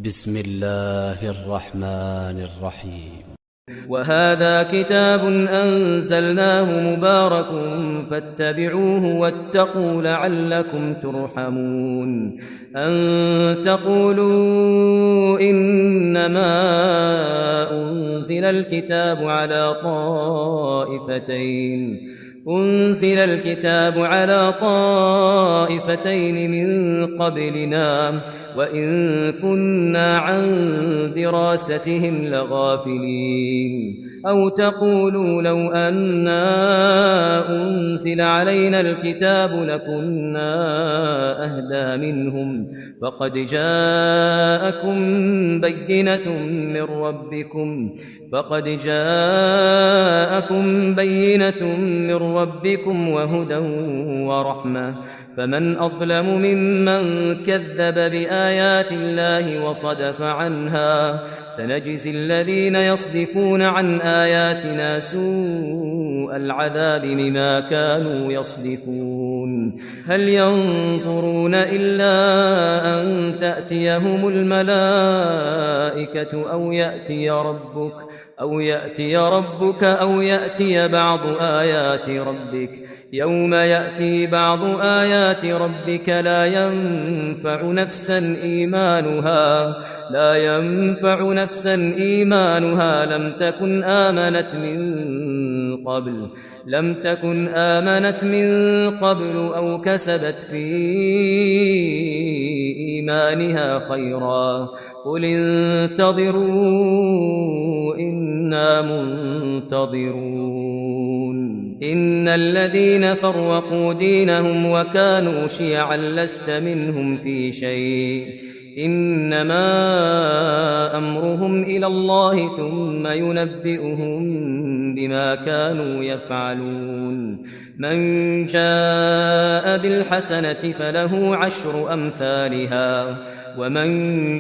بسم الله الرحمن الرحيم. وهذا كتاب أنزلناه مبارك فاتبعوه واتقوا لعلكم ترحمون. أن تقولوا إنما أنزل الكتاب على طائفتين من قبلنا وإن كنا عن دراستهم لغافلين. أو تقولوا لو أنا أنزل علينا الكتاب لكنا أهدى منهم فقد جاءكم بينة من ربكم وهدى ورحمة، فمن أظلم ممن كذب بآيات الله وصدف عنها. سنجزي الذين يصدفون عن آياتنا سوء العذاب بما كانوا يصدفون. هل ينظرون إلا أن تأتيهم الملائكة أو يأتي ربك أو يأتي بعض آيات ربك. يوم يأتي بعض آيات ربك لا ينفع نفسا إيمانها لم تكن آمنت من قبل أو كسبت في إيمانها خيرا. قل انتظروا إنا منتظرون. إن الذين فرقوا دينهم وكانوا شيعا لست منهم في شيء، إنما أمرهم إلى الله ثم ينبئهم بما كانوا يفعلون. من جاء بالحسنة فله 10 أمثالها ومن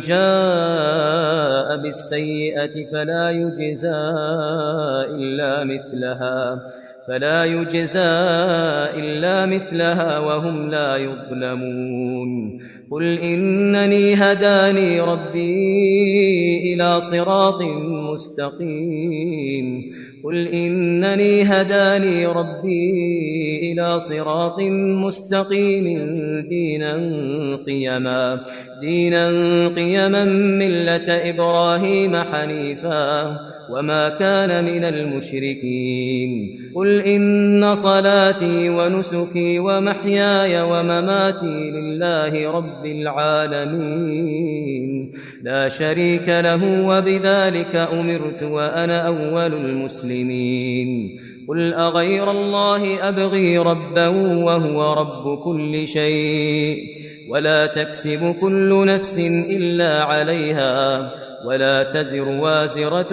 جاء بالسيئة فلا يجزى إلا مثلها وهم لا يظلمون. قل إنني هداني ربي إلى صراط مستقيم دينا قيما ملة إبراهيم حنيفا وما كان من المشركين. قل إن صلاتي ونسكي ومحياي ومماتي لله رب العالمين لا شريك له وبذلك أمرت وأنا أول المسلمين. قل أغير الله أبغي ربا وهو رب كل شيء ولا تكسب كل نفس إلا عليها ولا تزر وازرة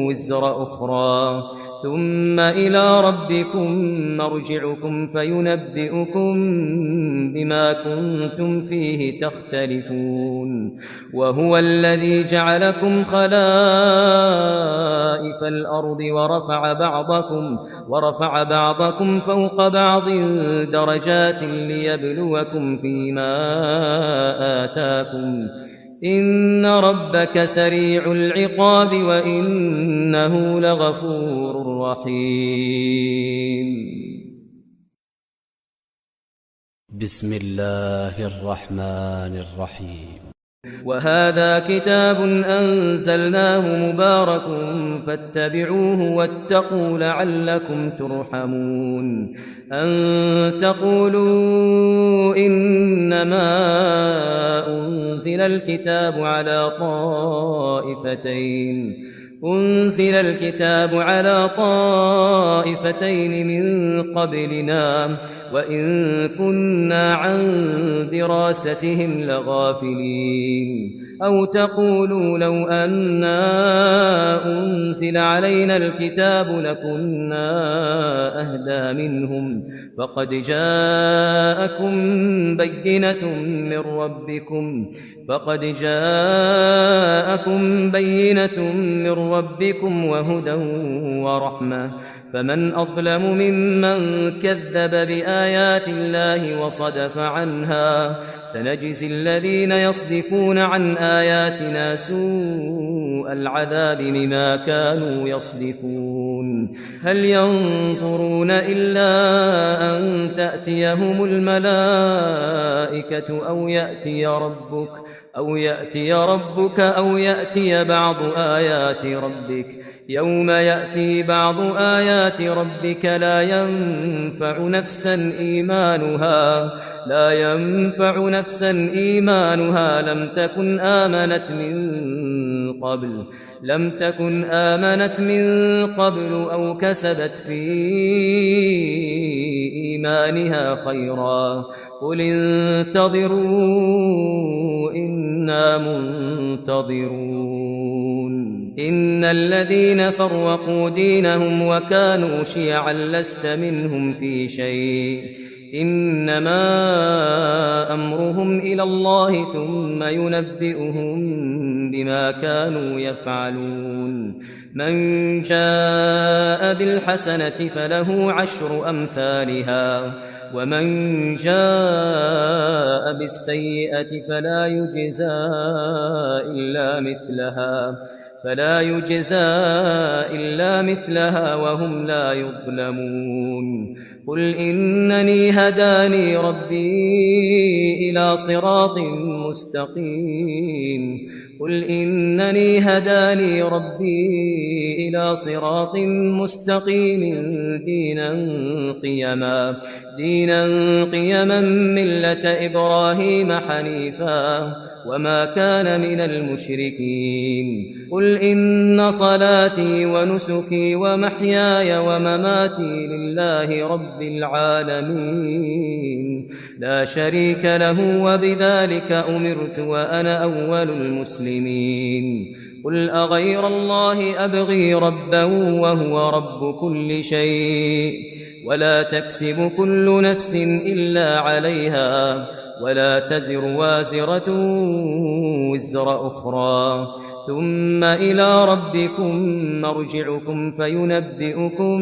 وزر أخرى ثم إلى ربكم مرجعكم فينبئكم بما كنتم فيه تختلفون. وهو الذي جعلكم خلائف الأرض ورفع بعضكم فوق بعض درجات ليبلوكم فيما آتاكم. إن ربك سريع العقاب وإنه لغفور رحيم. بسم الله الرحمن الرحيم. وهذا كتاب أنزلناه مبارك فاتبعوه واتقوا لعلكم ترحمون. أن تقولوا إنما أنزل الكتاب على طائفتين من قبلنا وإن كنا عن دراستهم لغافلين. أو تقولوا لو أنا أنزل علينا الكتاب لكنا أهدى منهم فقد جاءكم بينة من ربكم فقد جاءكم بينة من ربكم وهدى ورحمة فمن أظلم ممن كذب بآيات الله وصدف عنها سنجزي الذين يصدفون عن آياتنا سوء العذاب بما كانوا يصدفون هل ينظرون إلا أن تأتيهم الملائكة أو يأتي ربك أو يأتي بعض آيات ربك يوم يأتي بعض آيات ربك لا ينفع نفسا إيمانها لم تكن آمنت من قبل أو كسبت في إيمانها خيرا قل انتظروا إنا منتظرون إن الذين فرقوا دينهم وكانوا شيعا لست منهم في شيء إنما أمرهم إلى الله ثم ينبئهم بما كانوا يفعلون من جاء بالحسنة فله 10 أمثالها ومن جاء بالسيئة فلا يجزى إلا مثلها وهم لا يظلمون قل إنني هداني ربي إلى صراط مستقيم دينا قيما ملة إبراهيم حنيفا وما كان من المشركين قل إن صلاتي ونسكي ومحياي ومماتي لله رب العالمين لا شريك له وبذلك أمرت وأنا أول المسلمين قل أغير الله أبغي ربا وهو رب كل شيء ولا تكسب كل نفس إلا عليها ولا تزر وازرة وزر أخرى ثم إلى ربكم مرجعكم فينبئكم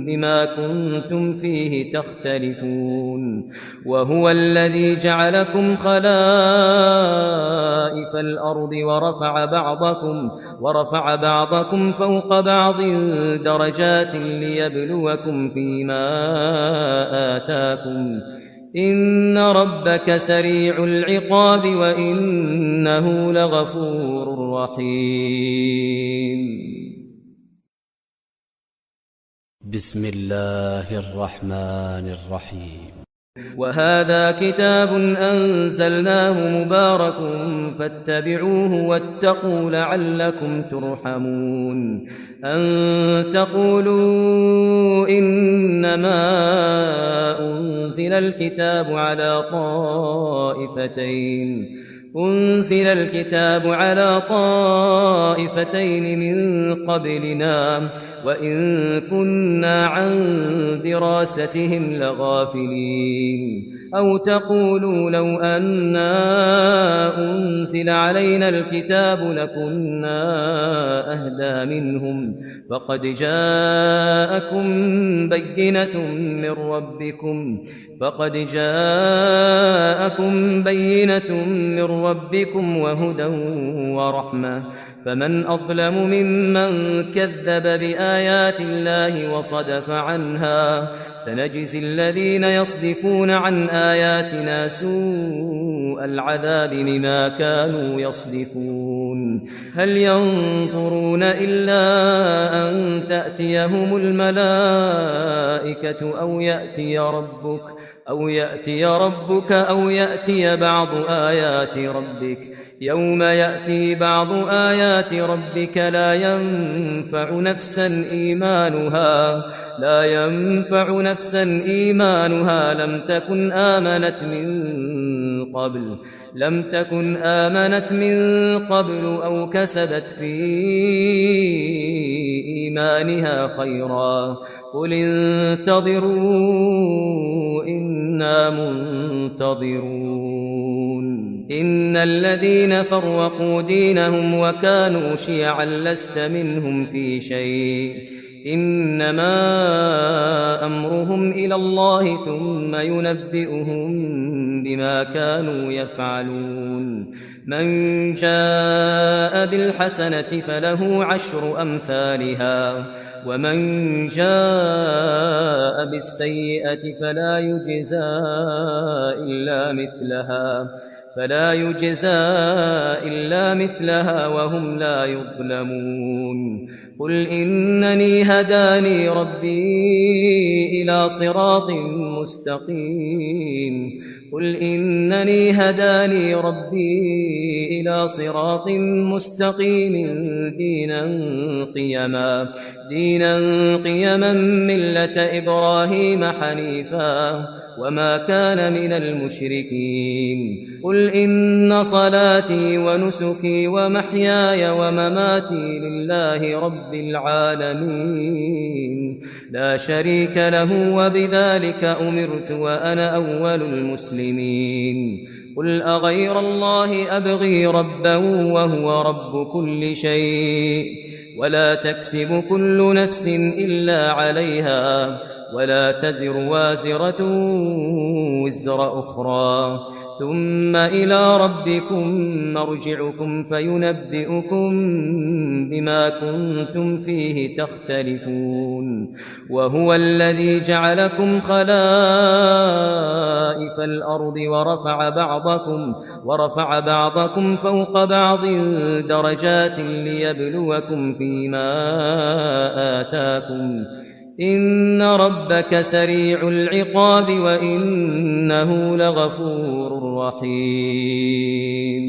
بما كنتم فيه تختلفون وهو الذي جعلكم خلائف الأرض ورفع بعضكم فوق بعض درجات ليبلوكم فيما آتاكم إن ربك سريع العقاب وإنه لغفور رحيم بسم الله الرحمن الرحيم وهذا كتاب أنزلناه مبارك فاتبعوه واتقوا لعلكم ترحمون أن تقولوا إنما أنزل الكتاب على طائفتين من قبلنا وإن كنا عن دراستهم لغافلين أو تقولوا لو أنا أنزل علينا الكتاب لكنا أهدى منهم فقد جاءكم بينة من ربكم وهدى ورحمة فمن أظلم ممن كذب بآيات الله وصدف عنها سنجزي الذين يصدفون عن آياتنا سوء العذاب بما كانوا يصدفون هل ينظرون إلا أن تأتيهم الملائكة أو يأتي ربك أو يأتي بعض آيات ربك يوم يأتي بعض آيات ربك لا ينفع نفسا إيمانها لم تكن آمنت من قبل أو كسبت في إيمانها خيرا قل انتظروا إنا منتظرون إن الذين فرقوا دينهم وكانوا شيعا لست منهم في شيء إنما أمرهم إلى الله ثم ينبئهم بما كانوا يفعلون من جاء بالحسنة فله 10 أمثالها ومن جاء بالسيئة فلا يجزى إلا مثلها وهم لا يظلمون قل إنني هداني ربي إلى صراط مستقيم دينا قيما ملة إبراهيم حنيفا وما كان من المشركين قل إن صلاتي ونسكي ومحياي ومماتي لله رب العالمين لا شريك له وبذلك أمرت وأنا أول المسلمين قل أغير الله أبغي ربا وهو رب كل شيء ولا تكسب كل نفس إلا عليها ولا تزر وازرة وزر أخرى ثم إلى ربكم مرجعكم فينبئكم بما كنتم فيه تختلفون وهو الذي جعلكم خلائف الأرض ورفع بعضكم فوق بعض درجات ليبلوكم فيما آتاكم إن ربك سريع العقاب وإنه لغفور رحيم